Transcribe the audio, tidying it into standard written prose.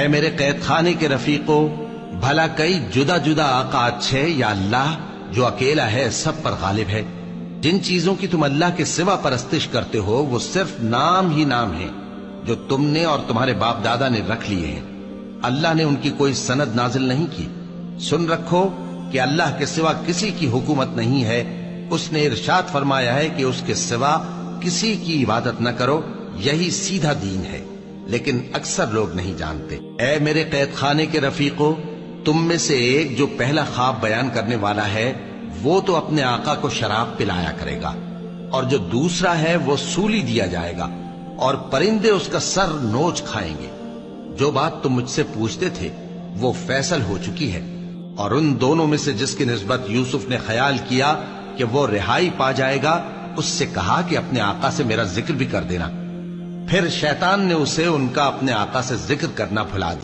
میرے قید خانے کے رفیقو، بھلا کئی جدا جدا آقا اچھے یا اللہ جو اکیلا ہے سب پر غالب ہے؟ جن چیزوں کی تم اللہ کے سوا پرستش کرتے ہو وہ صرف نام ہی نام ہیں جو تم نے اور تمہارے باپ دادا نے رکھ لیے ہیں، اللہ نے ان کی کوئی سند نازل نہیں کی۔ سن رکھو کہ اللہ کے سوا کسی کی حکومت نہیں ہے، اس نے ارشاد فرمایا ہے کہ اس کے سوا کسی کی عبادت نہ کرو، یہی سیدھا دین ہے، لیکن اکثر لوگ نہیں جانتے۔ اے میرے قید خانے کے رفیقو، تم میں سے ایک جو پہلا خواب بیان کرنے والا ہے وہ تو اپنے آقا کو شراب پلایا کرے گا، اور جو دوسرا ہے وہ سولی دیا جائے گا، اور پرندے اس کا سر نوچ کھائیں گے۔ جو بات تم مجھ سے پوچھتے تھے وہ فیصل ہو چکی ہے، اور ان دونوں میں سے جس کی نسبت یوسف نے خیال کیا کہ وہ رہائی پا جائے گا، اس سے کہا کہ اپنے آقا سے میرا ذکر بھی کر دینا۔ پھر شیطان نے اسے ان کا اپنے آقا سے ذکر کرنا بھلا دیا۔